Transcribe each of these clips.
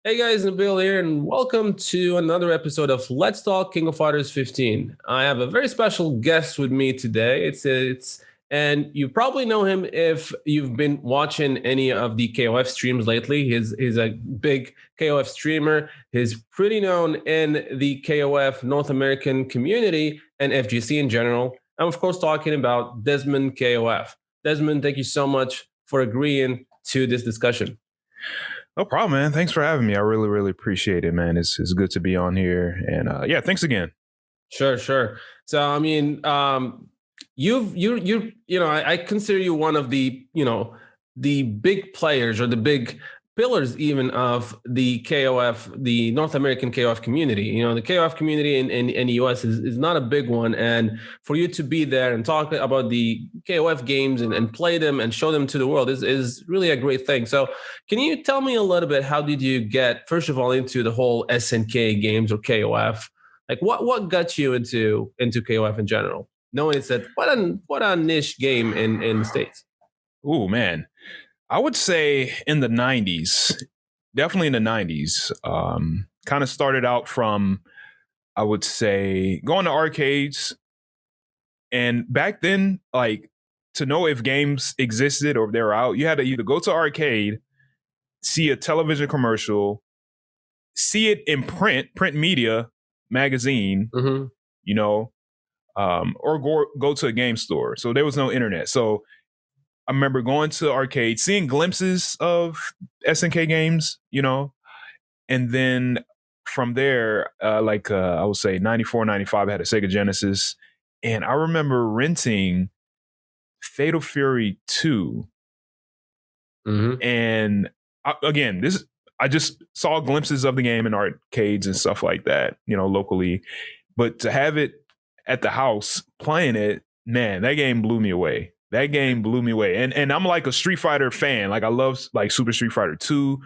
Hey guys, Nabil here, and welcome to another episode of Let's Talk King of Fighters 15. I have a very special guest with me today. And you probably know him if you've been watching any of the KOF streams lately. He's a big KOF streamer. He's pretty known in the KOF North American community and FGC in general. I'm of course talking about Desmond KOF. Desmond, thank you so much for agreeing to this discussion. No problem, man. Thanks for having me. I really, really appreciate it, man. It's good to be on here. And yeah, thanks again. Sure. So, I mean, I consider you one of the big players or the big pillars even of the KOF, the North American KOF community. You know, the KOF community in the US is not a big one. And for you to be there and talk about the KOF games and play them and show them to the world is really a great thing. So can you tell me a little bit, how did you get, first of all, into the whole SNK games or KOF? Like what got you into KOF in general? Knowing it's that what a niche game in the States. Ooh, man. I would say in the 90s, definitely in the 90s, kind of started out from, I would say, going to arcades. And back then, like, to know if games existed or if they were out, you had to either go to arcade, see a television commercial, see it in print media, magazine, you know, or go to a game store. So there was no internet. So I remember going to arcade, seeing glimpses of SNK games, you know, and then from there, I would say 94, 95, I had a Sega Genesis. And I remember renting Fatal Fury 2. And I just saw glimpses of the game in arcades and stuff like that, you know, locally. But to have it at the house playing it, man, that game blew me away. And I'm like a Street Fighter fan. Like I love like Super Street Fighter 2.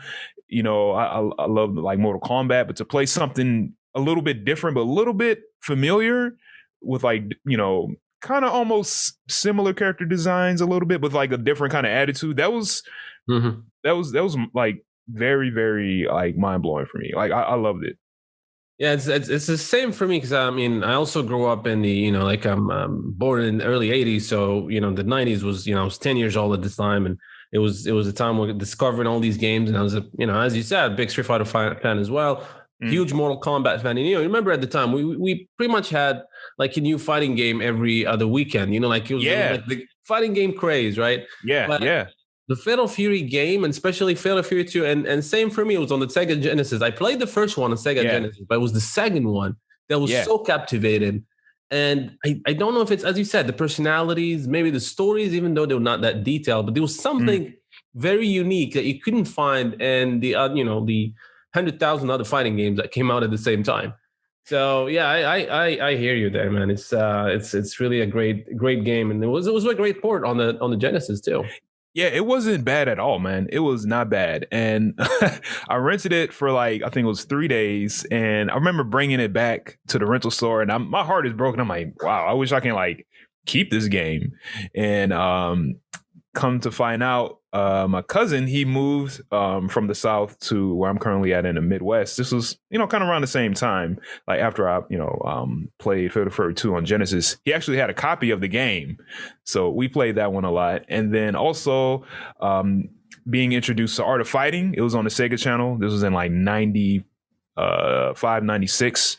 You know, I love like Mortal Kombat, but to play something a little bit different, but a little bit familiar with like, you know, kind of almost similar character designs a little bit, with like a different kind of attitude. That was like very, very like mind blowing for me. Like I loved it. Yeah, it's the same for me, because I mean I also grew up in the, you know, like I'm born in the early '80s, so you know the '90s was, you know, I was 10 years old at this time, and it was a time where discovering all these games, and I was you know, as you said, big Street Fighter fan as well, huge Mortal Kombat fan, and you know, remember at the time we pretty much had like a new fighting game every other weekend, you know, like it was like the fighting game craze, right? Yeah. The Fatal Fury game, and especially Fatal Fury 2, and same for me, it was on the Sega Genesis. I played the first one on Sega Genesis, but it was the second one that was so captivating. And I don't know if it's, as you said, the personalities, maybe the stories, even though they were not that detailed, but there was something very unique that you couldn't find in the, you know, the 100,000 other fighting games that came out at the same time. So yeah, I hear you there, man. It's really a great game, and it was a great port on the Genesis too. Yeah, it wasn't bad at all, man. It was not bad. And I rented it for like, I think it was 3 days. And I remember bringing it back to the rental store, and my heart is broken. I'm like, wow, I wish I can like keep this game. And come to find out, my cousin, he moved from the South to where I'm currently at in the Midwest. This was, you know, kind of around the same time, like after I, you know, played Fatal Fury 2 on Genesis. He actually had a copy of the game, so we played that one a lot. And then also being introduced to Art of Fighting. It was on the Sega channel. This was in like 95, 96.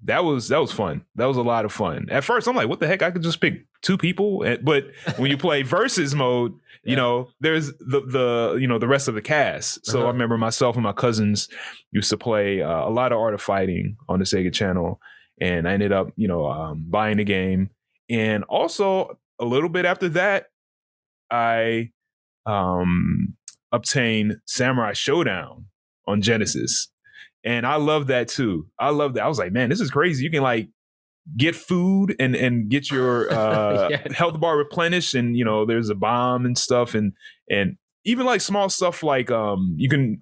That was fun. That was a lot of fun. At first, I'm like, what the heck? I could just pick 2 people. But when you play versus mode, you know, there's the you know, the rest of the cast. So I remember myself and my cousins used to play a lot of Art of Fighting on the Sega channel, and I ended up, you know, buying the game. And also a little bit after that, I obtained Samurai Showdown on Genesis. And I love that too. I love that. I was like, man, this is crazy. You can like get food and get your health bar replenished, and you know, there's a bomb and stuff, and even like small stuff like you can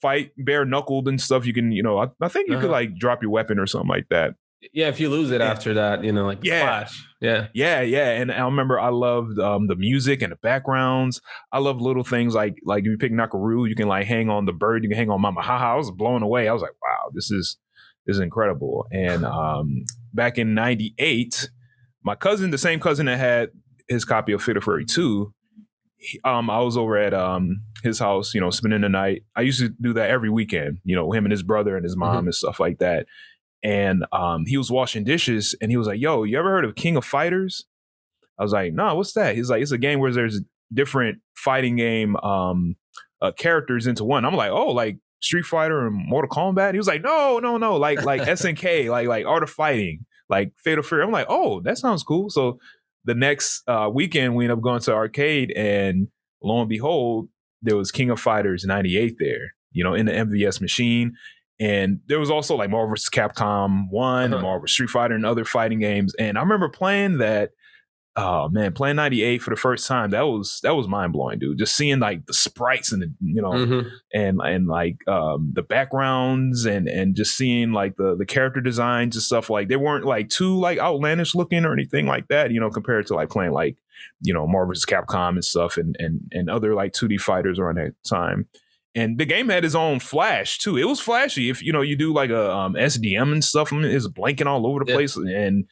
fight bare knuckled and stuff. You can, you know, I think you could like drop your weapon or something like that. Yeah, if you lose it And after that, like the yeah, flash. Yeah. yeah. And I remember I loved the music and the backgrounds. I love little things like if you pick Nakaru, you can like hang on the bird, you can hang on Mama Haha. I was blown away. I was like, wow, this is incredible. And back in '98, my cousin, the same cousin that had his copy of Fatal Fury 2, I was over at his house, spending the night. I used to do that every weekend, him and his brother and his mom and stuff like that. And he was washing dishes and he was like, yo, you ever heard of King of Fighters? I was like, no, what's that? He's like, it's a game where there's different fighting game characters into one. I'm like, oh, like Street Fighter and Mortal Kombat? He was like, no, like SNK, like Art of Fighting, like Fatal Fury. I'm like, oh, that sounds cool. So the next weekend we ended up going to arcade, and lo and behold, there was King of Fighters '98 there, in the MVS machine. And there was also like Marvel vs. Capcom 1 and Marvel Street Fighter and other fighting games. And I remember playing that. Oh man, playing '98 for the first time, that was mind blowing, dude. Just seeing like the sprites and and like the backgrounds and just seeing like the character designs and stuff. Like they weren't like too like outlandish looking or anything like that, compared to like playing like Marvel vs. Capcom and stuff and other like 2D fighters around that time. And the game had its own flash too. It was flashy. If you do like a SDM and stuff, I mean, it's blanking all over the place, and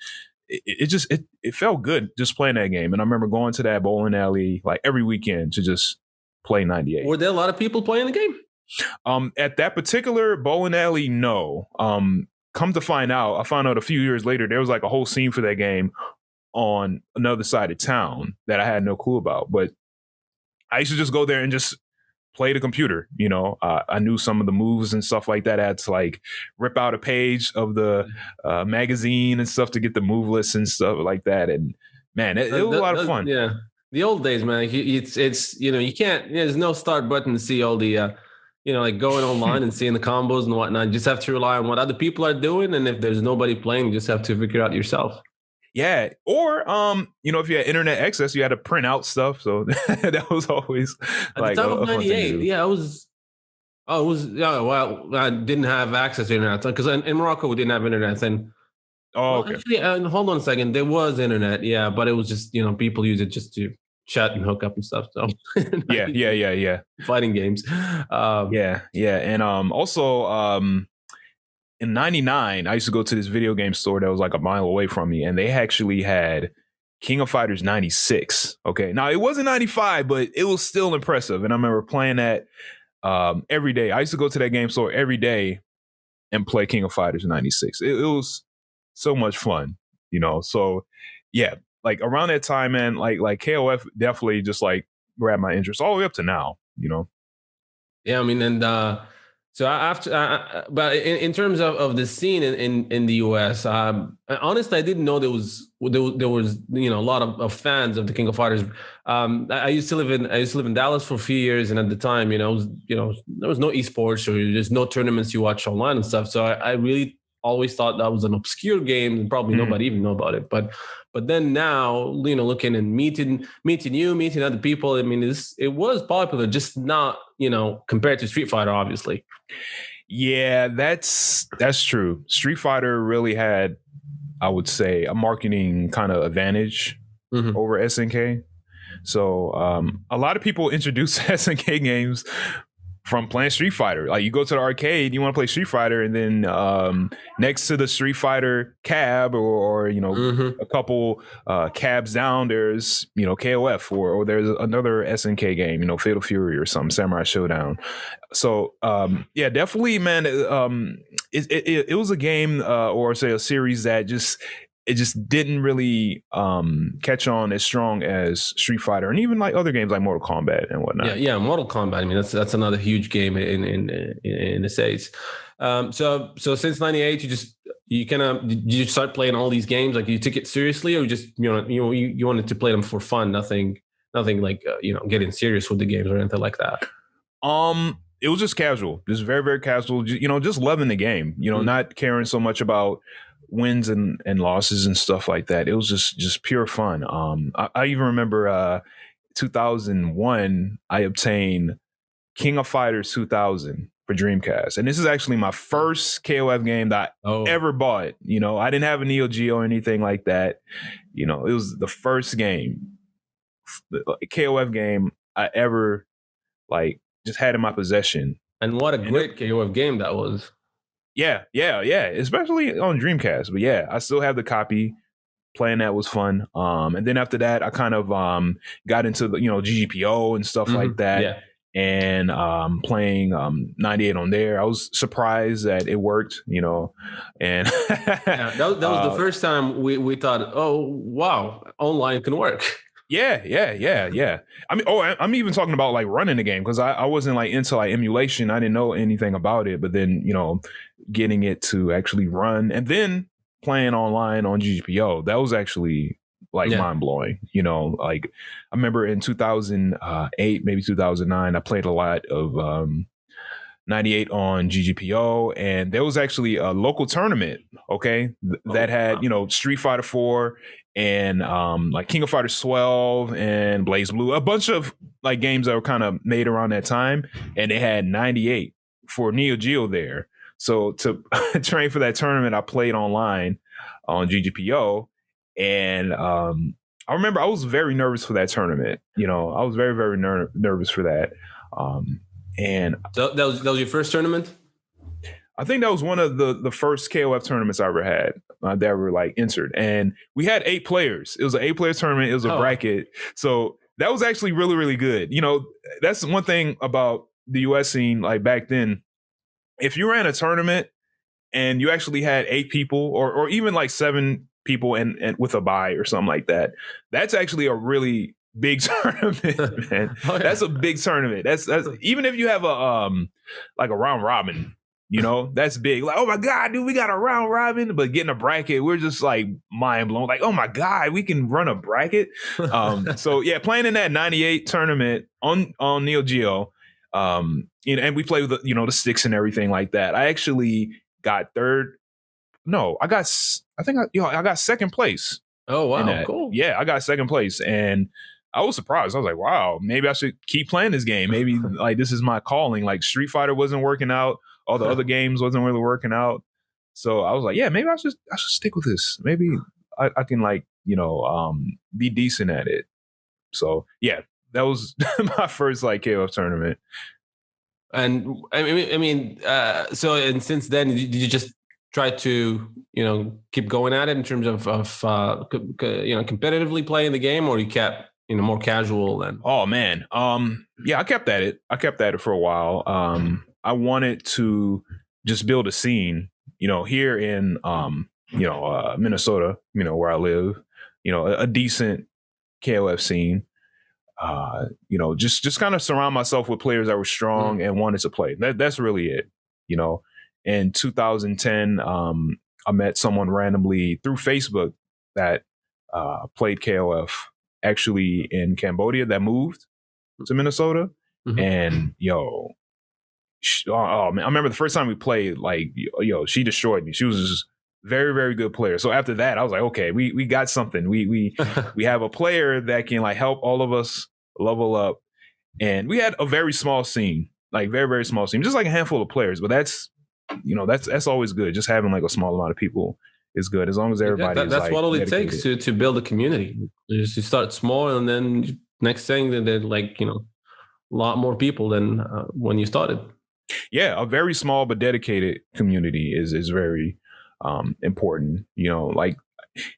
it felt good just playing that game. And I remember going to that bowling alley like every weekend to just play '98. Were there a lot of people playing the game? At that particular bowling alley, no. Come to find out, I found out a few years later there was like a whole scene for that game on another side of town that I had no clue about. But I used to just go there and just play the computer. I knew some of the moves and stuff like that. I had to like rip out a page of the magazine and stuff to get the move lists and stuff like that. And man, it was a lot of fun. Yeah, the old days, man. It's you can't. There's no start button to see all the like going online and seeing the combos and whatnot. You just have to rely on what other people are doing, and if there's nobody playing, you just have to figure it out yourself. Yeah. Or, if you had internet access, you had to print out stuff. So that was always like at the time of '98. Yeah, well, I didn't have access to internet because in Morocco we didn't have internet then. Oh, okay. Actually, hold on a second. There was internet, yeah, but it was just people use it just to chat and hook up and stuff. So yeah. Fighting games. Yeah, and also in '99, I used to go to this video game store that was like a mile away from me, and they actually had King of Fighters '96. Okay, now it wasn't '95, but it was still impressive, and I remember playing that every day. I used to go to that game store every day and play King of Fighters '96. It was so much fun, So yeah, like around that time, man, like KOF definitely just like grabbed my interest all the way up to now, Yeah, I mean, and so after, but in terms of the scene in the US, honestly, I didn't know there was a lot of fans of the King of Fighters. I used to live in Dallas for a few years, and at the time, there was no esports or there's no tournaments you watch online and stuff. So I really always thought that was an obscure game and probably nobody even know about it. But then now, looking and meeting other people, I mean, it was popular, just not, compared to Street Fighter, obviously. Yeah, that's true. Street Fighter really had, I would say, a marketing kind of advantage over SNK. So a lot of people introduce SNK games from playing Street Fighter. Like you go to the arcade, you want to play Street Fighter, and then next to the Street Fighter cab or a couple cabs down, there's KOF or there's another SNK game, Fatal Fury or something, Samurai Showdown. So yeah, definitely, man. It was a game or say a series that just didn't really catch on as strong as Street Fighter and even like other games like Mortal Kombat and whatnot. Yeah, Mortal Kombat. I mean, that's another huge game in the States. So since '98, you start playing all these games, like you took it seriously, or just you wanted to play them for fun, nothing like getting serious with the games or anything like that. It was just casual, just very, very casual. Just loving the game. Not caring so much about wins and losses and stuff like that. It was just pure fun. I even remember 2001, I obtained King of Fighters 2000 for for Dreamcast. And this is actually my first KOF game that I ever bought. You know, I didn't have a Neo Geo or anything like that. You know, it was the first game, the KOF game I ever like just had in my possession. And what a great KOF game that was. Yeah. Especially on Dreamcast. But yeah, I still have the copy. Playing that was fun. And then after that, I kind of got into the, GGPO and stuff like that. Yeah. And playing 98 on there. I was surprised that it worked, and that was the first time we thought, oh, wow, online can work. Yeah. I mean, I'm even talking about like running the game because I wasn't like into like emulation. I didn't know anything about it, but then, getting it to actually run and then playing online on GGPO, that was actually like mind blowing. Like I remember in 2008, maybe 2009, I played a lot of 98 on GGPO, and there was actually a local tournament, that had, Street Fighter 4 and like King of Fighters 12 and Blaze Blue, a bunch of like games that were kind of made around that time, and they had 98 for Neo Geo there. So to train for that tournament, I played online on GGPO, and I remember I was very nervous for that tournament. I was very, very nervous for that. And so that was your first tournament? I think that was one of the first KOF tournaments I ever had that were like entered. And we had 8 players. It was an 8-player tournament. It was a bracket. So that was actually really, really good. That's one thing about the US scene, like back then. If you ran a tournament and you actually had 8 people or even like 7 people and with a bye or something like that, that's actually a really big tournament, man. That's a big tournament. That's even if you have a like a round robin, that's big. Like, oh my God, dude, we got a round robin, but getting a bracket, we're just like mind blown. Like, oh my God, we can run a bracket. So yeah, playing in that 98 tournament on Neo Geo, and we played with the sticks and everything like that. I actually got third. No, I got second place. Oh wow, cool. Yeah, I got second place, and I was surprised. I was like, wow, maybe I should keep playing this game. Maybe like this is my calling. Like Street Fighter wasn't working out. All the other games wasn't really working out. So I was like, yeah, maybe I should stick with this. Maybe I can like, be decent at it. So yeah, that was my first like KOF tournament. And I mean, so and since then, did you just try to keep going at it in terms of competitively playing the game, or you kept more casual then? Oh man, yeah, I kept at it for a while. I wanted to just build a scene, here in Minnesota, where I live, a decent KOF scene. Just kind of surround myself with players that were strong and wanted to play. That's really it. In 2010, I met someone randomly through Facebook that played KOF actually in Cambodia that moved to Minnesota. And oh man, I remember the first time we played, like, she destroyed me. She was just very, very good player. So after that, I was like, okay, we got something. We have a player that can like help all of us level up. And we had a very small scene, like very, very small scene, just like a handful of players. But that's always good. Just having like a small amount of people is good as long as everybody. That's like, what it dedicated. takes to build a community. You start small, and then next thing that they're like a lot more people than when you started. Yeah, a very small but dedicated community is very important. Like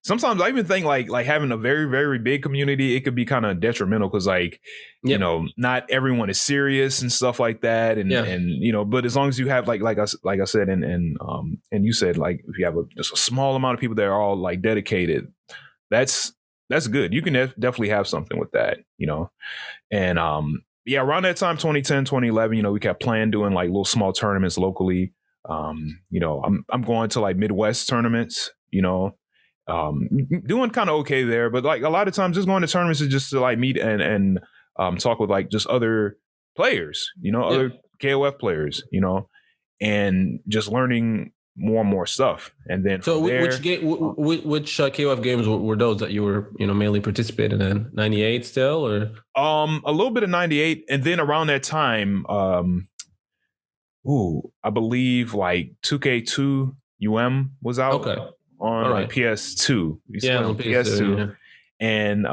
sometimes I even think like having a very, very big community, it could be kind of detrimental because like not everyone is serious and stuff like that, and but as long as you have like I said and you said, like if you have just a small amount of people that are all like dedicated, that's good. You can definitely have something with that, and yeah, around that time, 2010, 2011, we kept playing, doing like little small tournaments locally. I'm going to like Midwest tournaments, doing kind of okay there. But like a lot of times just going to tournaments is just to like meet and talk with like just other players, other KOF players, and just learning more and more stuff. And then so which KOF games were those that you were mainly participating in? 98 still, or a little bit of 98, and then around that time I believe like 2K2 was out Okay. on All like right. PS2. We used to Yeah, play on on PS2. PS2. Yeah. And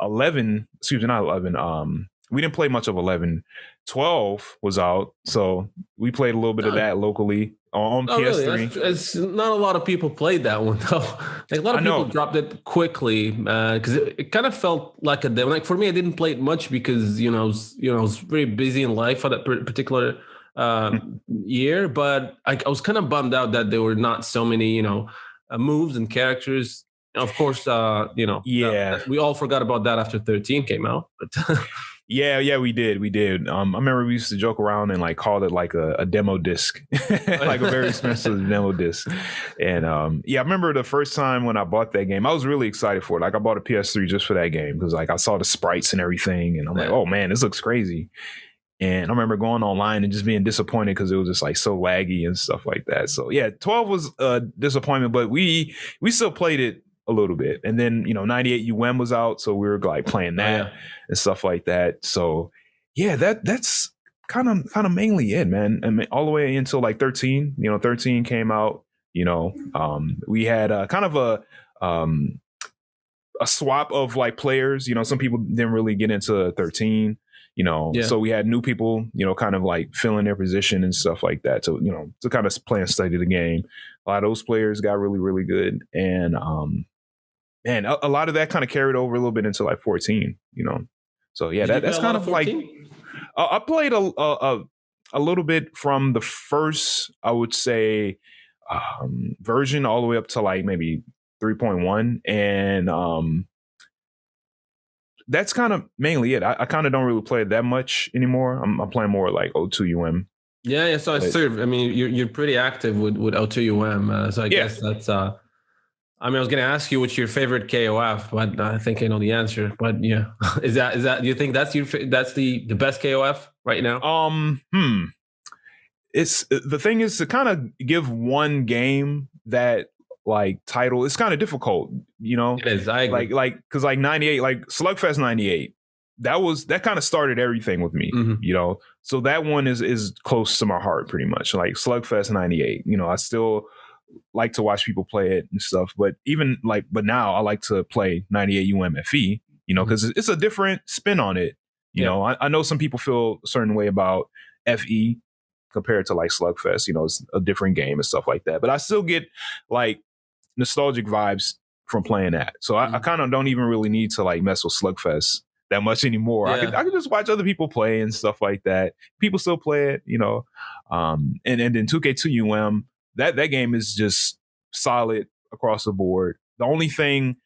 11, excuse me, not 11. We didn't play much of 11. 12 was out, so we played a little bit of Oh, that locally on oh, really? PS3. It's not a lot of people played that one though. Like a lot I of people know. dropped it quickly because it kind of felt like a demo. Like for me, I didn't play it much because I was very busy in life for that particular year. But I was kind of bummed out that there were not so many moves and characters. Of course, Yeah. we all forgot about that after 13 came out. But Yeah, we did. We did. I remember we used to joke around and like called it like a demo disc, like a very expensive demo disc. And I remember the first time when I bought that game, I was really excited for it. Like I bought a PS3 just for that game because like I saw the sprites and everything, and I'm like, oh man, this looks crazy. And I remember going online and just being disappointed because it was just like so laggy and stuff like that. So yeah, 12 was a disappointment, but we still played it a little bit. And then 98 was out, so we were like playing that and stuff like that. So yeah, that's kind of mainly it, man. I mean, all the way until like 13. 13 came out. We had kind of a swap of like players. Some people didn't really get into 13. So we had new people, kind of like filling their position and stuff like that. So, to kind of play and study the game. A lot of those players got really, really good. And, man, a lot of that kind of carried over a little bit into like 14, So yeah, that's kind of like, I played a little bit from the first, I would say, version all the way up to like maybe 3.1. And, that's kind of mainly it. I kind of don't really play it that much anymore. I'm playing more like O2 Yeah. So I mean, you're pretty active with O2 so I guess that's. I mean, I was going to ask you what's your favorite KOF, but I think I know the answer. But yeah, is that? Do you think that's that's the best KOF right now? It's the thing is to kind of give one game that like title. It's kind of difficult, It is. I agree. like because like 98, like Slugfest 98. That kind of started everything with me, So that one is close to my heart pretty much. Like Slugfest 98. I still like to watch people play it and stuff. But but now I like to play 98 FE, because it's a different spin on it. I know some people feel a certain way about FE compared to like Slugfest. It's a different game and stuff like that. But I still get like nostalgic vibes from playing that. So I kind of don't even really need to like mess with Slugfest that much anymore. I could just watch other people play and stuff like that. People still play it, and then 2K2 that game is just solid across the board. The only thing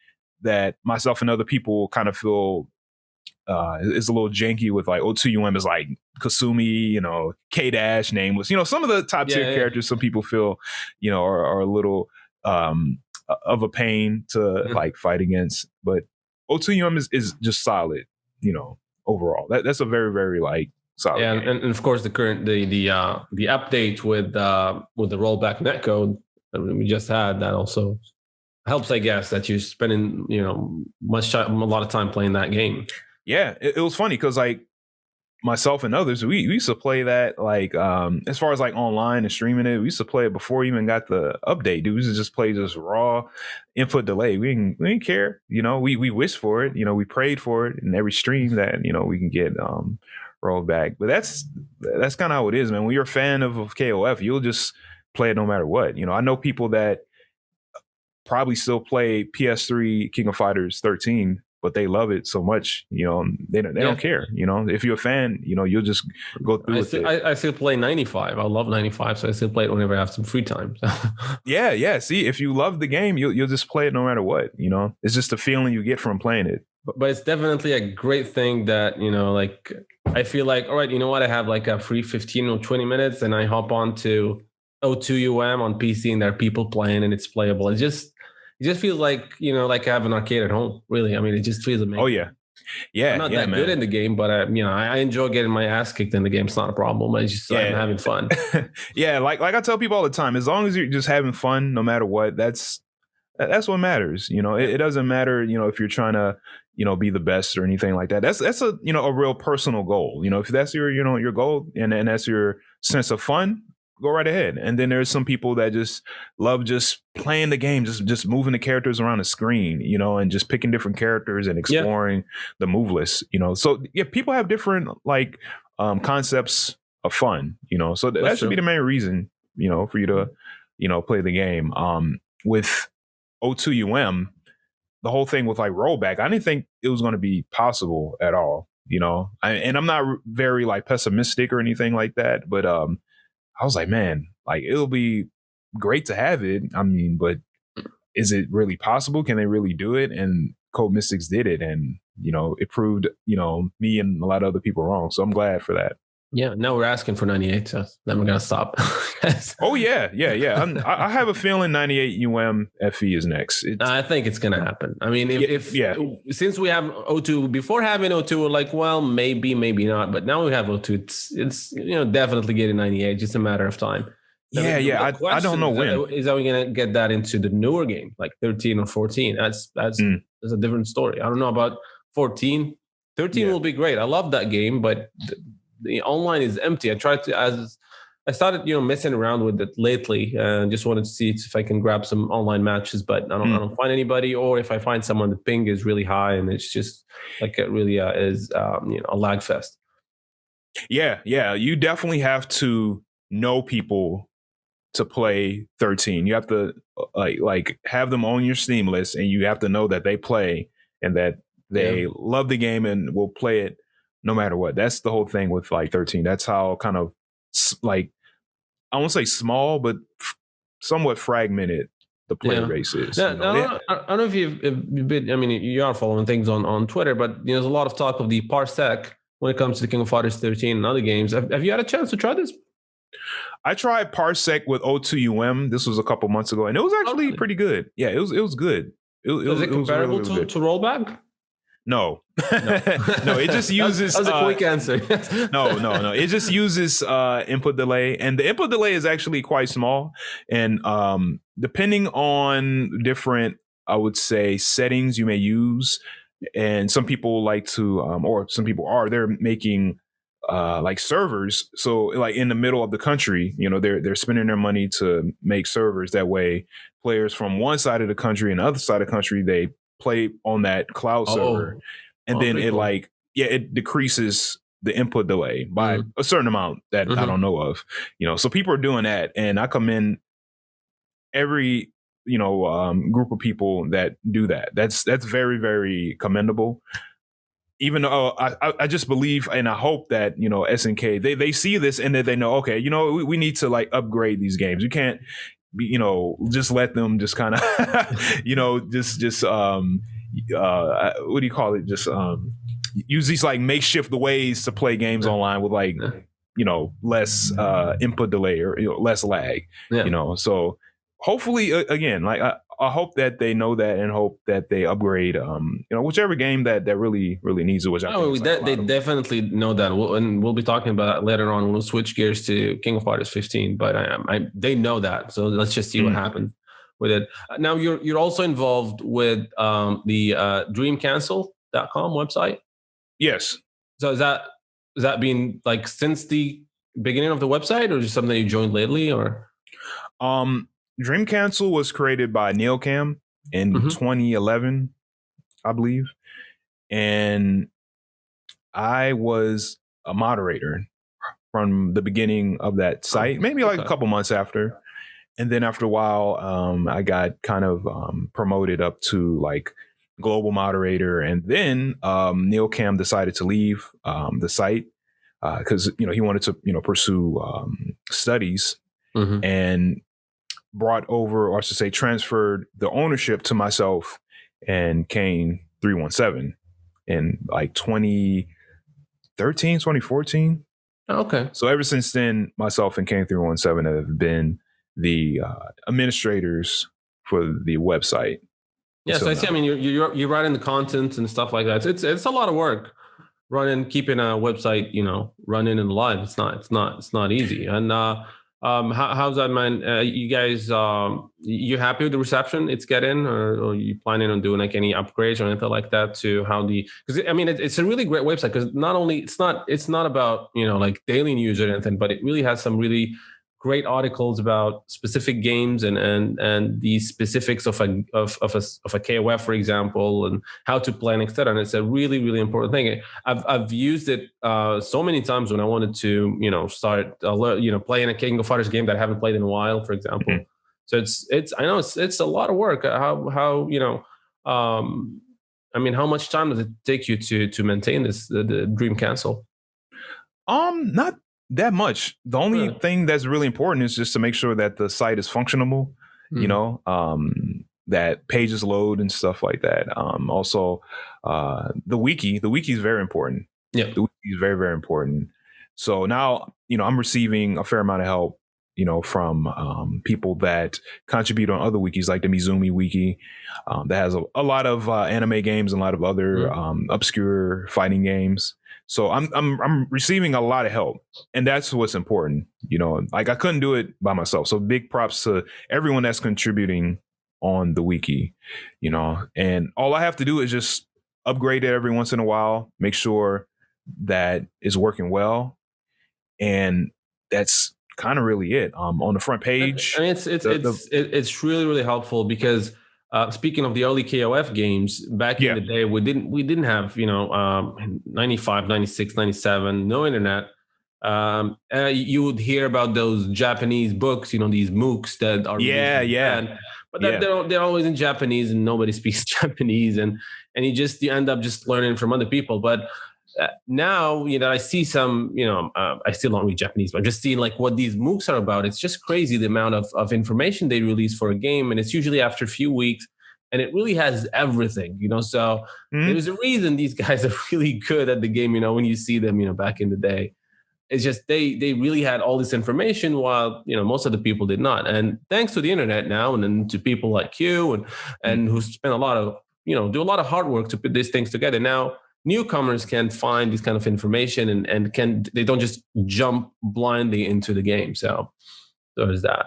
that myself and other people kind of feel is a little janky with like O2 is like Kasumi, K-Dash, Nameless, some of the top tier characters some people feel, are a little of a pain to like fight against. But O2 is just solid, overall. That's a very, very like solid game. And of course the current the update with the rollback netcode that we just had, that also helps, I guess, that you're spending a lot of time playing that game. Yeah, it was funny because like myself and others, we used to play that like as far as like online and streaming it, we used to play it before we even got the update. Dude, we used to just play just raw input delay. We didn't care, we wished for it, we prayed for it in every stream that we can get rolled back. But that's kind of how it is, man. When you're a fan of KOF, you'll just play it no matter what. I know people that probably still play PS3 King of Fighters 13, but they love it so much, they don't care. If you're a fan, you'll just go through it. I still play 95. I love 95, so I still play it whenever I have some free time. Yeah. See, if you love the game, you'll just play it no matter what. It's just the feeling you get from playing it. But it's definitely a great thing that like I feel like, all right, you know what? I have like a free 15 or 20 minutes, and I hop on to O2 on PC, and there are people playing, and it's playable. It just feels like like I have an arcade at home. Really, I mean, it just feels amazing. Oh yeah. I'm not that good in the game, but I enjoy getting my ass kicked in the game. It's not a problem. I'm having fun. Yeah, like I tell people all the time, as long as you're just having fun, no matter what, that's what matters. It doesn't matter, if you're trying to, be the best or anything like that. That's a a real personal goal. If that's your your goal and that's your sense of fun, go right ahead. And then there's some people that just love just playing the game, just moving the characters around the screen, and just picking different characters and exploring the move list, So yeah, people have different like concepts of fun, So that should be the main reason, for you to, play the game. With O2UM, the whole thing with like rollback, I didn't think it was going to be possible at all. And I'm not very like pessimistic or anything like that, but I was like, man, like it'll be great to have it. I mean, but is it really possible? Can they really do it? And Code Mystics did it, and it proved me and a lot of other people wrong. So I'm glad for that. Yeah, now we're asking for 98, so then we're gonna stop. Oh yeah. I have a feeling 98 FE is next. I think it's gonna happen. I mean, if since we have O2, before having O2, we're like, well, maybe not, but now we have O2. It's definitely getting 98. Just a matter of time. I don't know when. Is that we gonna get that into the newer game, like 13 or 14? That's a different story. I don't know about 14. 13 will be great. I love that game, but the online is empty. I started, messing around with it lately, and just wanted to see if I can grab some online matches, but I don't find anybody, or if I find someone, the ping is really high, and it's just like it really is, a lag fest. Yeah, you definitely have to know people to play 13. You have to like have them on your Steam list, and you have to know that they play and that they love the game and will play it no matter what. That's the whole thing with like 13. That's how kind of like, I won't say small, but somewhat fragmented the player base is. I don't know if you've been, I mean, you are following things on Twitter, but there's a lot of talk of the parsec when it comes to the King of Fighters 13 and other games. Have you had a chance to try this? I tried parsec with O2UM. This was a couple months ago, and it was actually pretty good. Yeah, it was good. Is it comparable to rollback? No. No, it just uses that was a quick answer. No. It just uses input delay, and the input delay is actually quite small. And depending on different, I would say, settings you may use, and some people like to, or some people they're making like servers. So like in the middle of the country, they're spending their money to make servers. That way, players from one side of the country and the other side of the country, they play on that cloud server, and then it cool. It decreases the input delay by a certain amount that I don't know of, so people are doing that, and I commend every group of people that do that. That's very, very commendable. Even though I just believe and I hope that SNK they see this and that they know, okay, we need to like upgrade these games. You can't just let them just kind of just what do you call it, just use these like makeshift ways to play games online with like less input delay or less lag. So hopefully again, like I hope that they know that and hope that they upgrade whichever game that really needs it, which I think they definitely know that, and we'll be talking about that later on. We'll switch gears to King of Fighters 15, but they know that, so let's just see what happens with it. Now you're also involved with the dreamcancel.com website. Yes. So is that been like since the beginning of the website, or just something you joined lately, or Dream Cancel was created by Neilcam in 2011, I believe. And I was a moderator from the beginning of that site, maybe like a couple months after. And then after a while, I got kind of promoted up to like global moderator. And then Neilcam decided to leave the site because, he wanted to, pursue studies, and brought over, or I should say transferred the ownership to myself and Kane 317 in like 2013, 2014. Okay. So ever since then, myself and Kane 317 have been the administrators for the website. Yeah, so I see. I mean, you're writing the content and stuff like that. It's a lot of work keeping a website, running and live. It's not easy. And how's that, man? You guys, you happy with the reception it's getting, or are you planning on doing like any upgrades or anything like that to how because I mean, it's a really great website, because not only it's not about, like daily news or anything, but it really has some really great articles about specific games and the specifics of a KOF, for example, and how to play and etc. And it's a really really important thing. I've used it so many times when I wanted to start playing a King of Fighters game that I haven't played in a while, for example. Mm-hmm. So it's I know it's a lot of work. How I mean, how much time does it take you to maintain the Dream Castle? Not that much. The only thing that's really important is just to make sure that the site is functionable, that pages load and stuff like that. Also, the wiki is very important. Yeah, the wiki is very, very important. So now, I'm receiving a fair amount of help, from people that contribute on other wikis, like the Mizumi wiki, that has a lot of anime games and a lot of other obscure fighting games. So I'm receiving a lot of help, and that's what's important. Like I couldn't do it by myself. So big props to everyone that's contributing on the wiki, and all I have to do is just upgrade it every once in a while, make sure that it's working well, and that's kind of really it. On the front page, I mean, it's really really helpful because speaking of the early KOF games, back in the day, we didn't have 95, 96, 97, no internet. You would hear about those Japanese books, these MOOCs that are banned, but they're always in Japanese and nobody speaks Japanese, and you end up just learning from other people. But now I see some, I still don't read Japanese, but I'm just seeing like what these MOOCs are about. It's just crazy the amount of information they release for a game, and it's usually after a few weeks, and it really has everything, So there's a reason these guys are really good at the game. When you see them, back in the day, it's just they really had all this information while most of the people did not. And thanks to the internet now, and then to people like you and who spend a lot of do a lot of hard work to put these things together. Now newcomers can find this kind of information and they don't just jump blindly into the game. So there's that.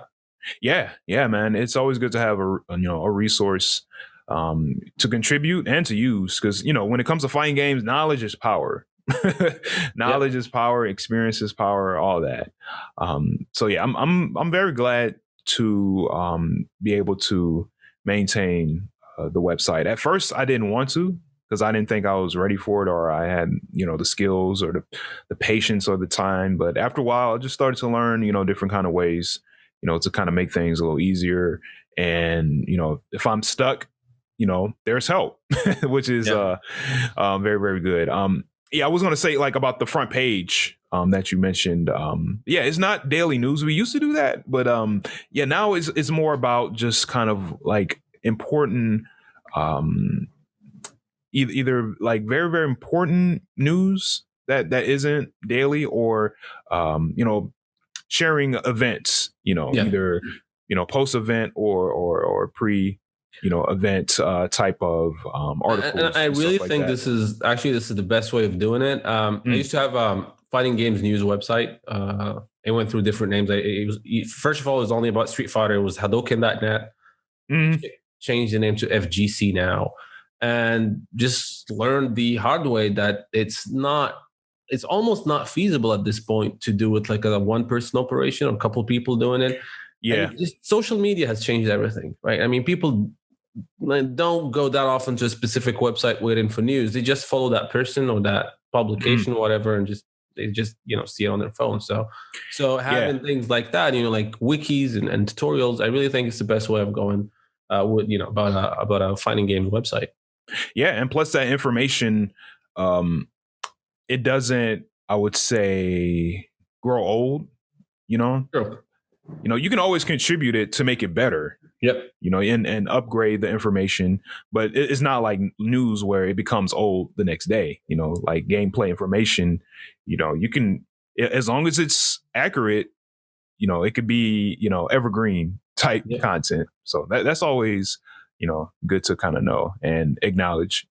Yeah, man. It's always good to have a resource to contribute and to use, because when it comes to fighting games, knowledge is power. Knowledge is power, experience is power, all that. So yeah, I'm very glad to be able to maintain the website. At first, I didn't want to, because I didn't think I was ready for it, or I had, the skills or the patience or the time. But after a while, I just started to learn, different kind of ways, to kind of make things a little easier. And, if I'm stuck, there's help, which is very, very good. I was going to say like about the front page that you mentioned. It's not daily news. We used to do that, but now it's more about just kind of like important, either like very, very important news that isn't daily, or sharing events, either post event or pre event type of articles. And I really think this is the best way of doing it. I used to have fighting games news website. It went through different names. First of all, it was only about Street Fighter. It was Hadoken.net. Changed the name to FGC now, and just learned the hard way that it's almost not feasible at this point to do it like a one-person operation or a couple people doing it. Yeah, just social media has changed everything, right? I mean, people don't go that often to a specific website waiting for news. They just follow that person or that publication or whatever, and they just see it on their phone. So having things like that, like wikis and tutorials, I really think it's the best way of going with about a fighting games website. Yeah, and plus that information, it doesn't, I would say, grow old. Sure. You can always contribute it to make it better. Yep. And upgrade the information, but it's not like news where it becomes old the next day. Like gameplay information, you can, as long as it's accurate, it could be, evergreen type content. So that's always, good to kind of know and acknowledge.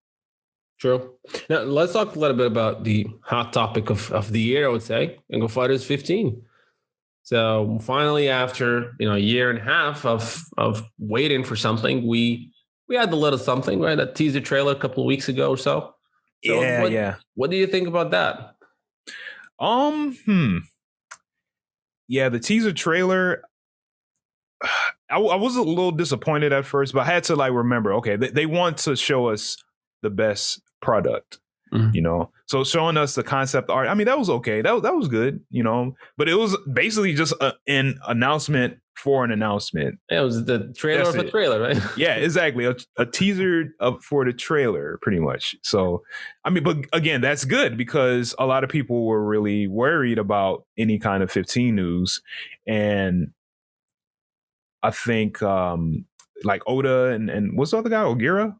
True. Now let's talk a little bit about the hot topic of the year, I would say, KOF Fighters 15. So finally, after a year and a half of waiting for something, we had the little something, right? That teaser trailer a couple of weeks ago or so. What do you think about that? Yeah, the teaser trailer. I was a little disappointed at first, but I had to like remember. Okay, they want to show us the best product. So showing us the concept art, I mean, that was okay. That was good, but it was basically just an announcement for an announcement. Yeah, it was the trailer of a trailer, right? Yeah, exactly. A teaser for the trailer, pretty much. So, I mean, but again, that's good because a lot of people were really worried about any kind of 15 news. And I think like Oda and what's the other guy? Ogura?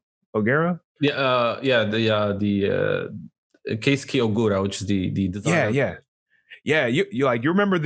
Yeah, the Keisuke Ogura, which is the designer. Yeah. You remember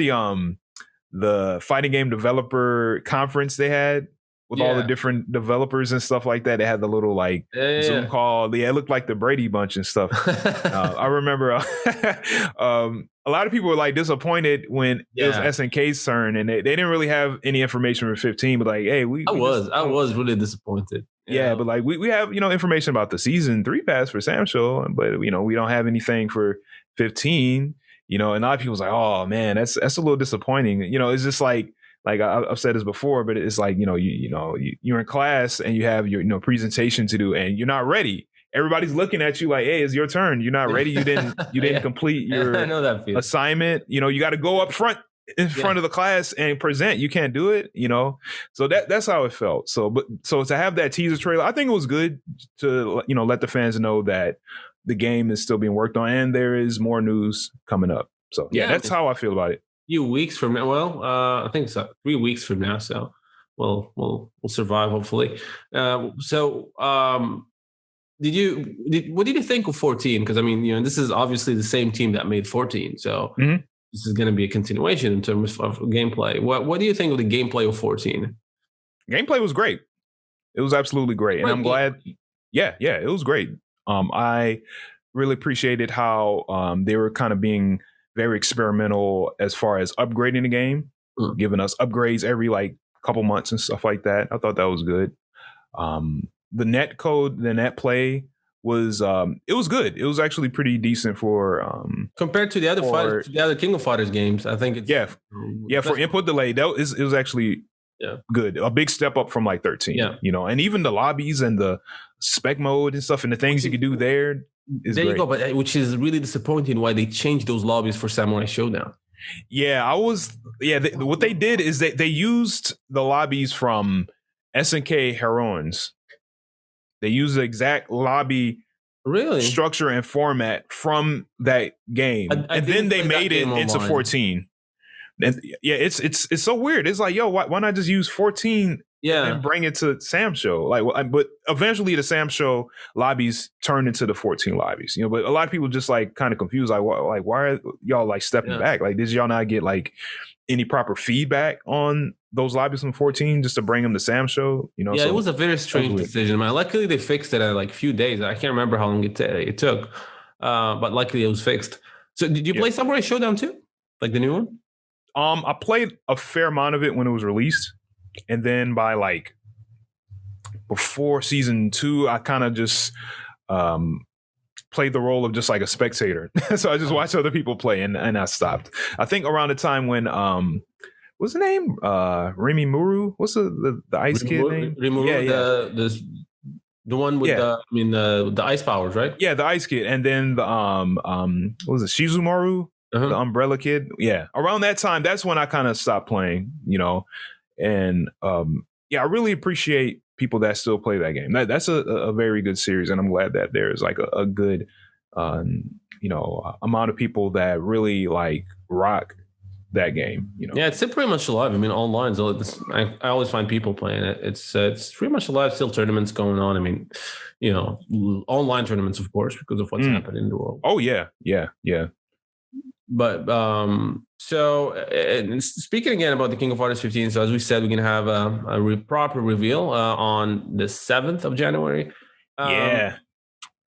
the fighting game developer conference they had with all the different developers and stuff like that. They had the little like Zoom call. Yeah, it looked like the Brady Bunch and stuff. I remember a lot of people were like disappointed when it was SNK's turn, and they didn't really have any information for 15. But like, hey, I was really disappointed. Yeah, but like we have information about the season 3 pass for Sam Show, but we don't have anything for 15. And a lot of people's like, oh man, that's a little disappointing. It's just like I've said this before, but it's like you're in class and you have your presentation to do and you're not ready. Everybody's looking at you like, hey, it's your turn. You're not ready. You didn't complete your I know that feeling. assignment. You got to go up front in front of the class and present. You can't do it. So that's how it felt. So to have that teaser trailer, I think it was good to let the fans know that the game is still being worked on and there is more news coming up. So that's how I feel about it. Few weeks from now. Well, I think it's 3 weeks from now. So we'll survive hopefully. What did you think of 14? Because I mean, this is obviously the same team that made 14. So this is going to be a continuation in terms of gameplay. What do you think of the gameplay of 14? Gameplay was great. It was absolutely great, and I'm glad. Yeah, it was great. I really appreciated how they were kind of being very experimental as far as upgrading the game, giving us upgrades every like couple months and stuff like that. I thought that was good. The netcode, the net play was it was good. It was actually pretty decent for compared to the other King of Fighters games. I think it's for input delay. It was actually good. A big step up from like 13. And even the lobbies and the spec mode and stuff and the things you could do there. There you go, but which is really disappointing why they changed those lobbies for Samurai Showdown. What they did is they used the lobbies from SNK Heroines. They used the exact lobby structure and format from that game. And then they made it into 14. And it's so weird. It's like, yo, why not just use 14 and bring it to Sam Show? But eventually the Sam Show lobbies turned into the 14 lobbies. But a lot of people just like kind of confused, like why are y'all like stepping back? Like, did y'all not get like any proper feedback on those lobbies from 14 just to bring them to Sam Show? It was a very strange decision, man. Luckily they fixed it in like a few days. I can't remember how long it took, but luckily it was fixed. So did you play Samurai Showdown too, like the new one? I played a fair amount of it when it was released, and then by like before season 2, I kind of just played the role of just like a spectator. So I just watched other people play, and I stopped. I think around the time when what's the name? Rimimuru? What's the ice kid name? Rimuru, the one with the ice powers, right? Yeah, the ice kid, and then the what was it? Shizumaru. The umbrella kid. Yeah. Around that time, that's when I kind of stopped playing, and I really appreciate people that still play that game. That's a very good series. And I'm glad that there's like a good, amount of people that really like rock that game, Yeah, it's still pretty much alive. I mean, online, I always find people playing it. It's pretty much alive. Still tournaments going on. I mean, online tournaments, of course, because of what's happening in the world. Oh, yeah. But so speaking again about the King of Fighters 15, so as we said, we're gonna have a proper reveal on the 7th of January.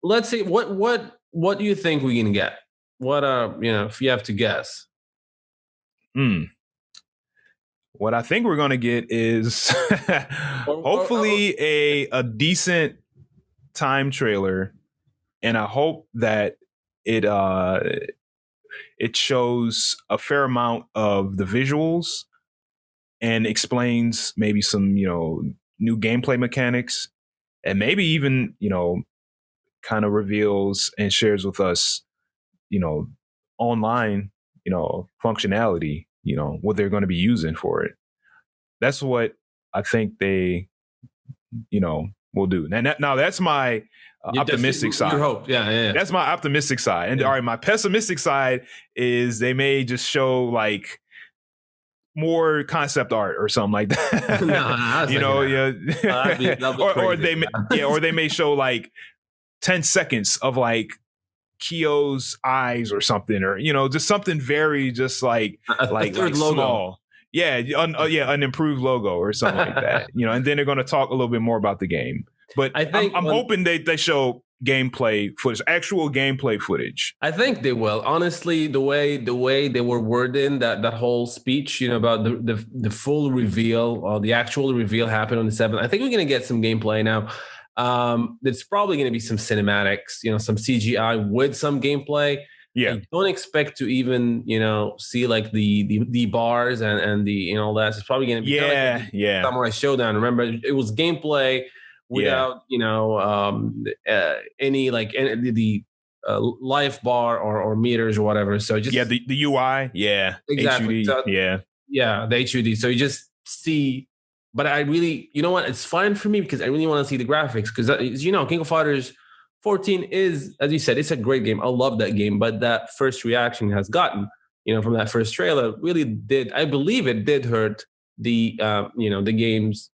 Let's see what do you think we're gonna get? What if you have to guess? What I think we're gonna get is hopefully a decent time trailer, and I hope that it it shows a fair amount of the visuals and explains maybe some, new gameplay mechanics, and maybe even, kind of reveals and shares with us, online, functionality, what they're going to be using for it. That's what I think they, will do. Now that's my optimistic side. Your hope. Yeah. That's my optimistic side. And Yeah. all right, my pessimistic side is they may just show like more concept art or something like that. Or they may show like 10 seconds of like Kyo's eyes or something, or just something very just like logo. Small. An improved logo or something like that. And then they're going to talk a little bit more about the game. But I'm hoping they show gameplay footage, actual gameplay footage. I think they will. Honestly, the way they were wording that whole speech, about the full reveal or the actual reveal happened on the 7th. I think we're going to get some gameplay now. There's probably going to be some cinematics, some CGI with some gameplay. Yeah. I don't expect to even, see like the bars and the, all that. It's probably going to be Samurai Showdown. Remember, it was gameplay without, any like the life bar or meters or whatever. So just the UI, exactly. HUD, the HUD. So you just see. But I really, it's fine for me because I really want to see the graphics. Because King of Fighters 14 is, as you said, it's a great game. I love that game. But that first reaction has gotten, from that first trailer, really did. I believe it did hurt the game's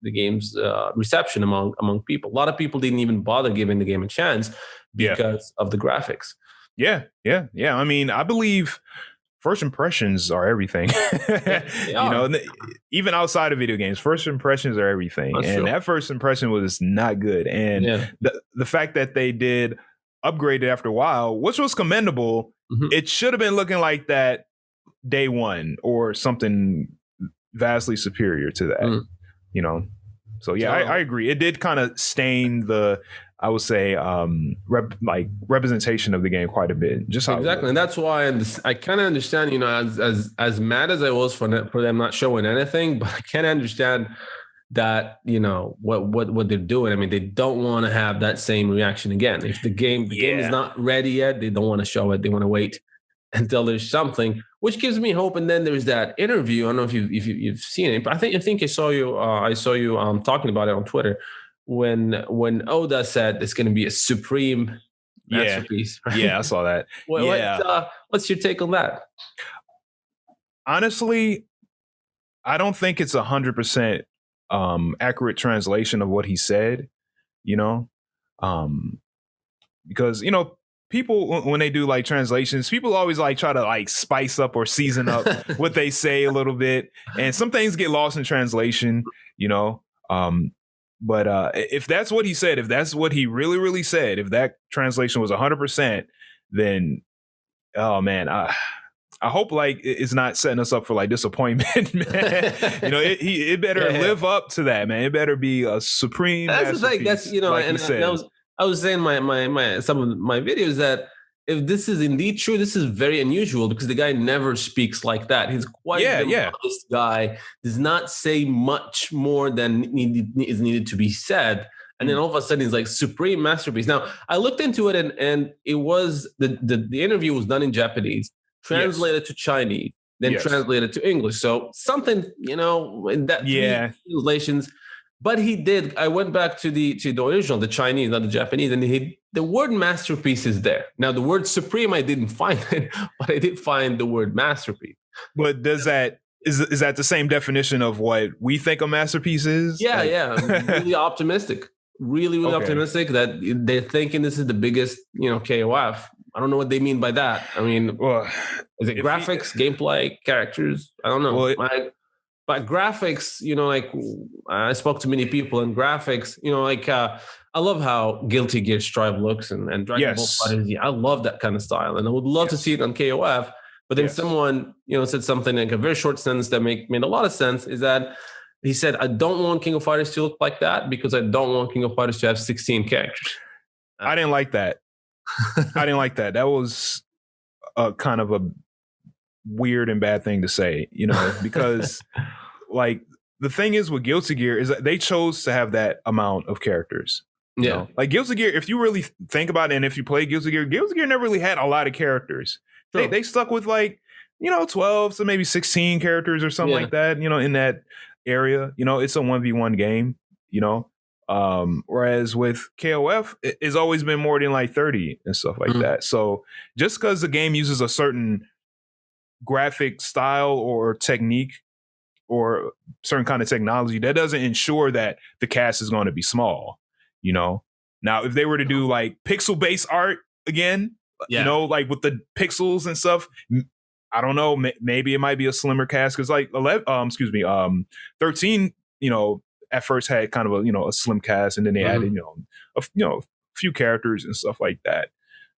reception among people. A lot of people didn't even bother giving the game a chance because of the graphics. Yeah. I mean, I believe first impressions are everything. Even outside of video games, first impressions are everything. That's true. That first impression was not good. And the fact that they did upgrade it after a while, which was commendable, it should have been looking like that day one or something vastly superior to that. So I agree. It did kind of stain the, I would say, representation of the game quite a bit. Just exactly, and that's why I kind of understand. As mad as I was for them not showing anything, but I can understand that what they're doing. I mean, they don't want to have that same reaction again. If the game is not ready yet, they don't want to show it. They want to wait until there's something, which gives me hope. And then there's that interview. I don't know if you've seen it, but I think I saw you. I saw you talking about it on Twitter when Oda said it's going to be a supreme masterpiece. Right? Yeah, I saw that. What's your take on that? Honestly, I don't think it's 100% accurate translation of what he said. Because people, when they do like translations, people always like try to like spice up or season up what they say a little bit, and some things get lost in translation. But if that's what he said, if that's what he really, really said, if that translation was 100%, then, oh man, I hope like it's not setting us up for like disappointment, man. It better live up to that, man. It better be a supreme. That's the thing. That's I was saying my some of my videos that if this is indeed true, this is very unusual because the guy never speaks like that. He's quite a modest guy, does not say much more than is needed to be said. And then all of a sudden he's like supreme masterpiece. Now I looked into it and it was the interview was done in Japanese, translated to Chinese, then translated to English. So something, in that translations. But he did. I went back to the original, the Chinese, not the Japanese, and the word masterpiece is there. Now, the word supreme, I didn't find it, but I did find the word masterpiece. But is that the same definition of what we think a masterpiece is? Yeah. Really optimistic. Really optimistic that they're thinking this is the biggest, KOF. I don't know what they mean by that. I mean, is it graphics, gameplay, characters? I don't know. But graphics, like I spoke to many people and graphics, I love how Guilty Gear Strive looks and Dragon Ball FighterZ. I love that kind of style. And I would love to see it on KOF. But then someone, said something like a very short sentence that made a lot of sense is that he said, I don't want King of Fighters to look like that because I don't want King of Fighters to have 16 characters. I didn't like that. That was a kind of a weird and bad thing to say, because like the thing is with Guilty Gear is that they chose to have that amount of characters. Like Guilty Gear, if you really think about it, and if you play Guilty Gear never really had a lot of characters. They stuck with like 12 to maybe 16 characters or something like that. In that area. It's a 1v1 game. Whereas with KOF, it's always been more than like 30 and stuff like that. So just because the game uses a certain graphic style or technique or certain kind of technology, that doesn't ensure that the cast is going to be small. Now if they were to do like pixel based art again, like with the pixels and stuff, I don't know, maybe it might be a slimmer cast because like 13 at first had kind of a slim cast, and then they added a few characters and stuff like that.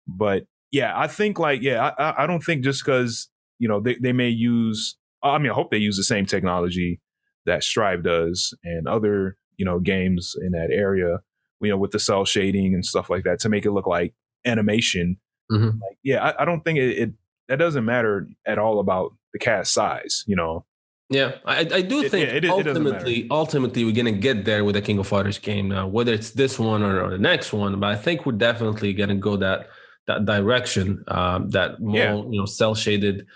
But yeah, I think I don't think just because they may use, I hope they use the same technology that Strive does and other games in that area, with the cell shading and stuff like that to make it look like animation. I don't think that doesn't matter at all about the cast size. Yeah, I do think ultimately we're gonna get there with the King of Fighters game now, whether it's this one or the next one. But I think we're definitely gonna go that direction, that more cell shaded,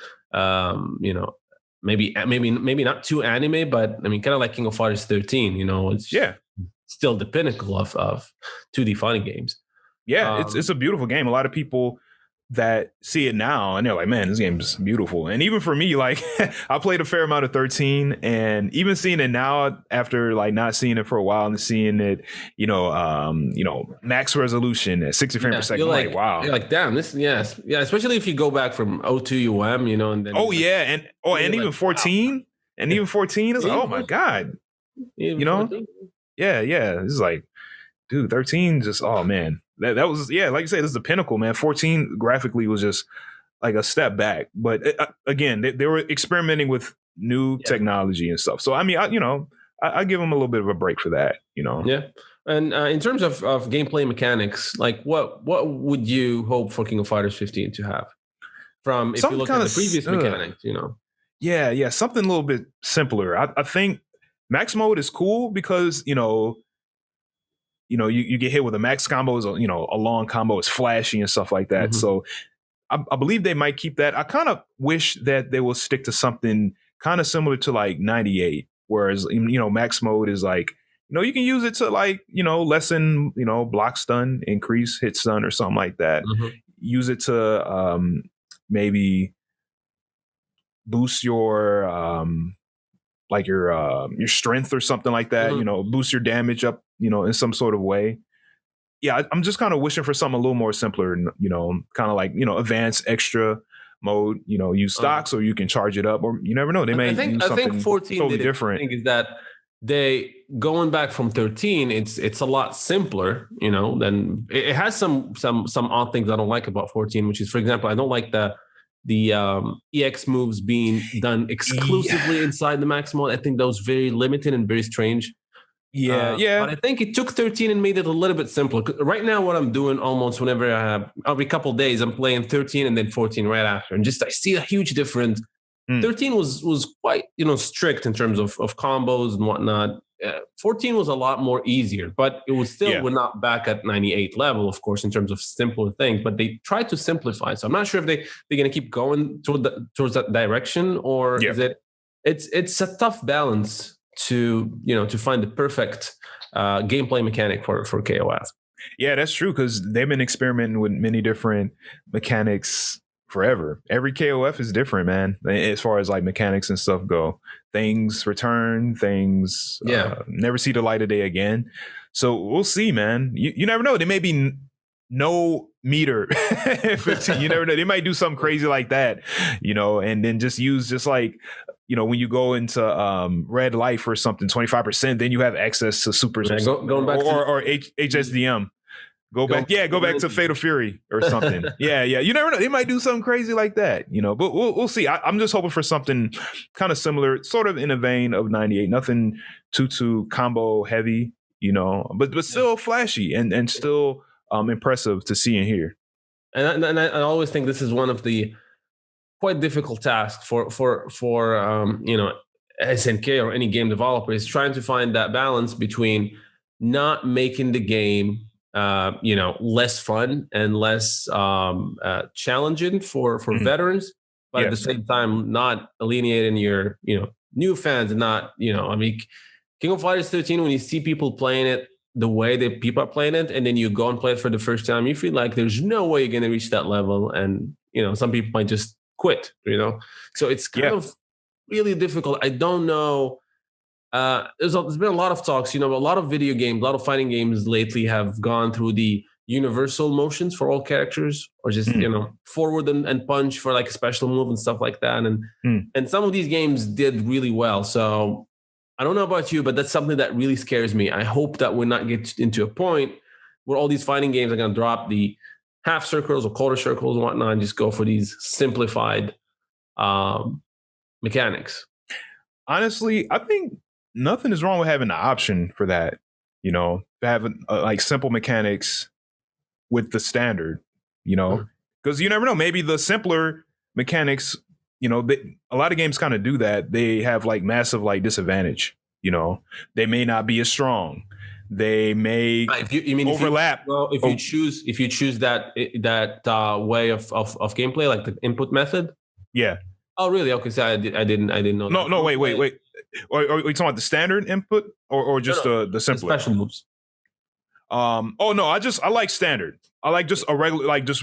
maybe not too anime, but kind of like King of Fighters 13. It's still the pinnacle of 2D fighting games. Yeah, it's a beautiful game. A lot of people that see it now and they're like, man, this game is beautiful. And even for me, like I played a fair amount of 13, and even seeing it now after like not seeing it for a while and seeing it, max resolution at 60 frames per second. Like, wow. You're like, damn, this, especially if you go back from 02 UM, and then and even 14. Wow. And even 14 is like, oh my God. Even 14? Yeah. It's like, dude, 13 just, oh man. That was, like you said, this is the pinnacle, man. 14 graphically was just like a step back. But again, they were experimenting with new technology and stuff. So, I give them a little bit of a break for that, Yeah. And in terms of gameplay mechanics, like what would you hope for King of Fighters 15 to have? From, if you look at the previous mechanics, Yeah, something a little bit simpler. I think max mode is cool because, you get hit with a max combo, is a long combo, it's flashy and stuff like that. So I believe they might keep that. I kind of wish that they will stick to something kind of similar to like 98, whereas max mode is like, you can use it to like, lessen, block stun, increase hit stun or something like that. Use it to maybe boost your your strength or something like that, boost your damage up, in some sort of way. Yeah, I'm just kind of wishing for something a little more simpler, kind of like, advanced extra mode, use stocks or you can charge it up, or you never know. They may use something I think 14 totally different. The thing is that they, going back from 13, it's a lot simpler, than it has some odd things I don't like about 14, which is, for example, I don't like the EX moves being done exclusively inside the max mode. I think that was very limited and very strange. But I think it took 13 and made it a little bit simpler. Right now, what I'm doing almost whenever I have, every couple of days, I'm playing 13 and then 14 right after, and just I see a huge difference. 13 was quite strict in terms of combos and whatnot. 14 was a lot more easier, but it was still we're not back at 98 level, of course, in terms of simpler things. But they tried to simplify. So I'm not sure if they're going to keep going towards that direction, or is it? It's a tough balance to find the perfect gameplay mechanic for KOF. Yeah, that's true, because they've been experimenting with many different mechanics forever. Every KOF is different, man, as far as like mechanics and stuff go. Things return, things never see the light of day again. So we'll see, man. You never know. There may be no meter. You never know. They might do something crazy like that, and then just use like, when you go into red life or something, 25%, then you have access to supers going back or HSDM. Go back to Fatal Fury or something. Yeah. You never know. They might do something crazy like that, but we'll see. I'm just hoping for something kind of similar, sort of in a vein of 98. Nothing too combo heavy, but still flashy and still impressive to see and hear. And I always think this is one of the quite difficult task for SNK or any game developer, is trying to find that balance between not making the game less fun and less challenging for veterans, but at the same time not alienating your new fans. And not I mean, King of Fighters 13, when you see people playing it the way that people are playing it, and then you go and play it for the first time, you feel like there's no way you're going to reach that level, and some people might just quit. So it's kind of really difficult. I don't know. There's been a lot of talks. A lot of video games, a lot of fighting games lately have gone through the universal motions for all characters, or just forward and punch for like a special move and stuff like that. And some of these games did really well. So I don't know about you, but that's something that really scares me. I hope that we're not get into a point where all these fighting games are going to drop the half circles or quarter circles and whatnot, and just go for these simplified mechanics. Honestly, I think nothing is wrong with having the option for that. To have like simple mechanics with the standard. Because you never know. Maybe the simpler mechanics, a lot of games kind of do that. They have like massive like disadvantage. They may not be as strong. They may overlap. If you choose that way of gameplay, like the input method. Yeah. Oh, really? Okay. So I didn't know. No. Wait. Are you talking about the standard input or just the simpler? The special moves. Oh no, I like standard. I like just a regular, like just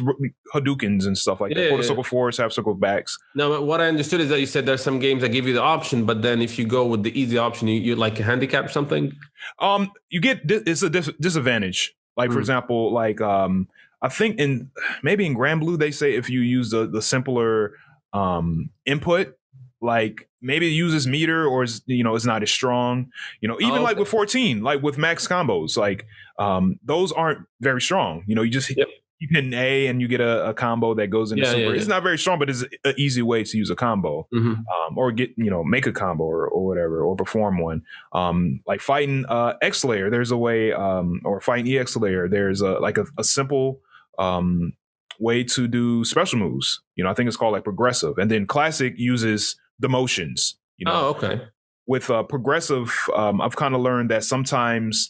Hadoukens and stuff like that. Quarter circle forwards, half circle backs. No, but what I understood is that you said there's some games that give you the option, but then if you go with the easy option, you like a handicap or something. You get it's a disadvantage. Like for example, like I think maybe in Grand Blue they say if you use the simpler input, like maybe it uses meter or is it's not as strong. Even like with 14, like with max combos, like those aren't very strong. You just you hit an A and you get a combo that goes into super. It's not very strong, but it's an easy way to use a combo, or get make a combo or whatever, or perform one. Like fighting X Layer, there's a way, or fighting EX Layer, there's a simple way to do special moves. I think it's called like progressive, and then classic uses the motions. Oh, okay. With progressive, I've kind of learned that sometimes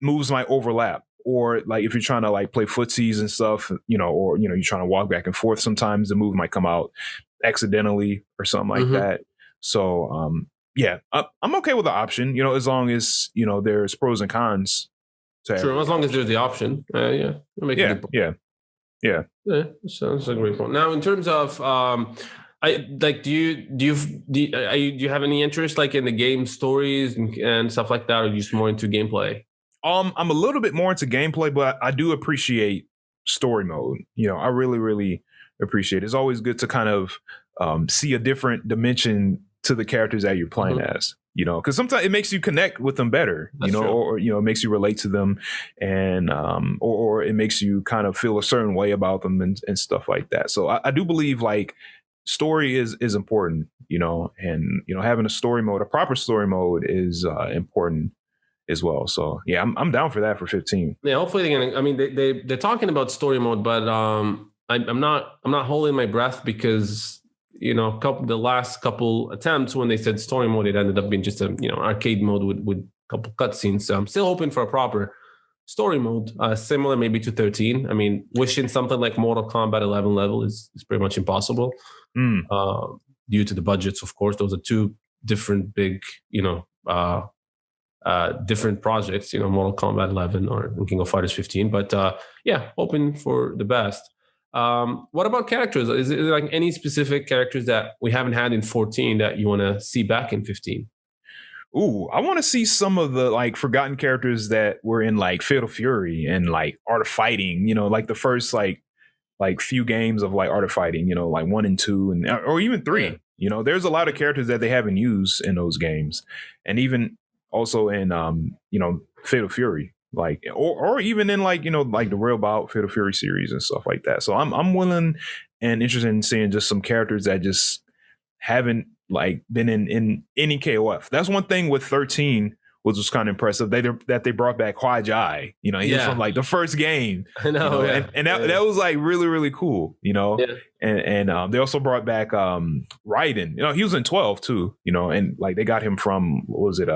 moves might overlap, or like if you're trying to like play footsies and stuff, or you're trying to walk back and forth, sometimes the move might come out accidentally or something like that. So I'm okay with the option, as long as there's pros and cons. Sure, as long as there's the option. Yeah, sounds like a great point. Now, in terms of, do you have any interest like in the game stories and stuff like that, or are you just more into gameplay? I'm a little bit more into gameplay, but I do appreciate story mode. I really, really appreciate it. It's always good to kind of see a different dimension to the characters that you're playing as. Because sometimes it makes you connect with them better, or it makes you relate to them, and or it makes you kind of feel a certain way about them and stuff like that. So I do believe like story is important, and having a story mode, a proper story mode, is important as well. So yeah, I'm down for that for 15. Yeah, hopefully they're gonna. I mean, they're talking about story mode, but I'm not holding my breath, because the last couple attempts when they said story mode, it ended up being just a arcade mode with a couple cutscenes. So I'm still hoping for a proper story mode, similar maybe to 13. I mean, wishing something like Mortal Kombat 11 level is pretty much impossible, due to the budgets. Of course, those are two different big different projects. Mortal Kombat 11 or King of Fighters 15. But hoping for the best. What about characters? Is there like any specific characters that we haven't had in 14 that you want to see back in 15? Ooh, I want to see some of the like forgotten characters that were in like Fatal Fury and like Art of Fighting, like the first like few games of like Art of Fighting, like 1 and 2 and or even 3. There's a lot of characters that they haven't used in those games, and even also in Fatal Fury. Like or even in like like the Real Bout Fatal Fury series and stuff like that. So I'm willing and interested in seeing just some characters that just haven't like been in any KOF. That's one thing with 13 was kind of impressive. That they brought back Hua Jai. You know, he was from like the first game. I know, you know? And that was like really, really cool, you know. Yeah. And they also brought back Raiden. You know, he was in 12 too, you know, and like they got him from, what was it,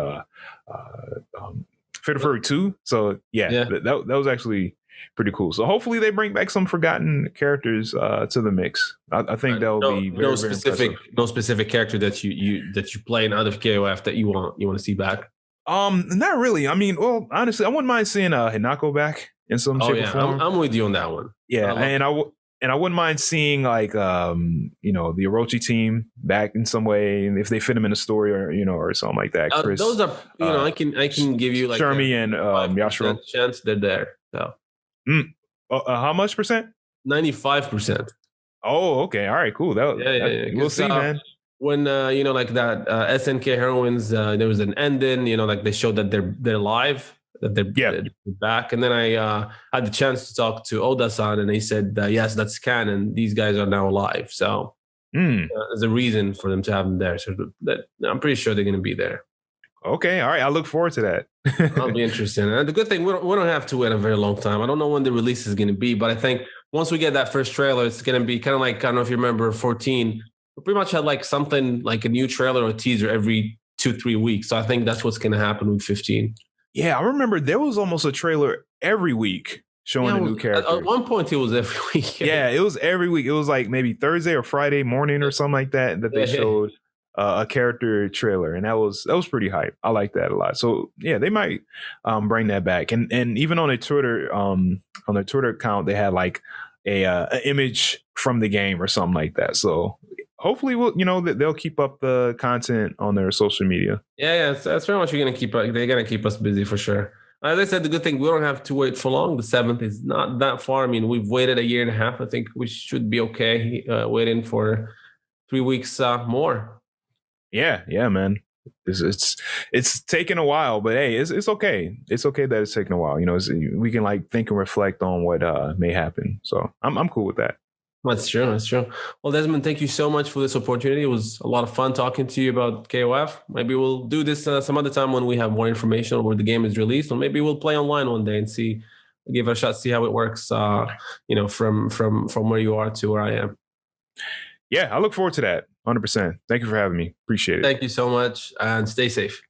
Fatal Fury 2. So yeah. That was actually pretty cool. So hopefully they bring back some forgotten characters to the mix. I think that will be very, no specific character that you play in other KOF that you want to see back. Not really. I mean, well, honestly, I wouldn't mind seeing Hinako back in some shape or form. I'm with you on that one. Yeah, and I wouldn't mind seeing like you know, the Orochi team back in some way, and if they fit them in a story or, you know, or something like that. Chris, those are, you know, I can give you like Shermie and Yashiro chance they're there. So how much percent? 95%. Oh, okay, all right, cool. We'll see, man. When you know, like that SNK Heroines, there was an ending, you know, like they showed that they're live, that they're back, and then I had the chance to talk to Oda-san, and he said yes, that's canon. These guys are now alive, so there's a reason for them to have them there. So that I'm pretty sure they're going to be there. Okay, all right, I look forward to that. That'll be interesting. And the good thing, we don't have to wait a very long time. I don't know when the release is going to be, but I think once we get that first trailer, it's going to be kind of like, I don't know if you remember 14. We pretty much had like something like a new trailer or a teaser every 2-3 weeks. So I think that's what's going to happen with 15. Yeah, I remember there was almost a trailer every week showing a new character. At one point, it was every week. Yeah, it was every week. It was like maybe Thursday or Friday morning or something like that they showed a character trailer, and that was pretty hype. I like that a lot. So yeah, they might bring that back. And even on their Twitter account, they had like a image from the game or something like that. So hopefully, they'll keep up the content on their social media. Yeah, that's very much they're gonna keep us busy for sure. As I said, the good thing, we don't have to wait for long. The 7th is not that far. I mean, we've waited 1.5 years. I think we should be okay waiting for 3 weeks more. Yeah, man. It's taken a while, but hey, it's okay. It's okay that it's taken a while. You know, we can like think and reflect on what may happen. So I'm cool with that. That's true. Well, Desmond, thank you so much for this opportunity. It was a lot of fun talking to you about KOF. Maybe we'll do this some other time when we have more information on where the game is released, or maybe we'll play online one day and give it a shot, see how it works. From where you are to where I am. Yeah, I look forward to that. 100%. Thank you for having me. Appreciate it. Thank you so much, and stay safe.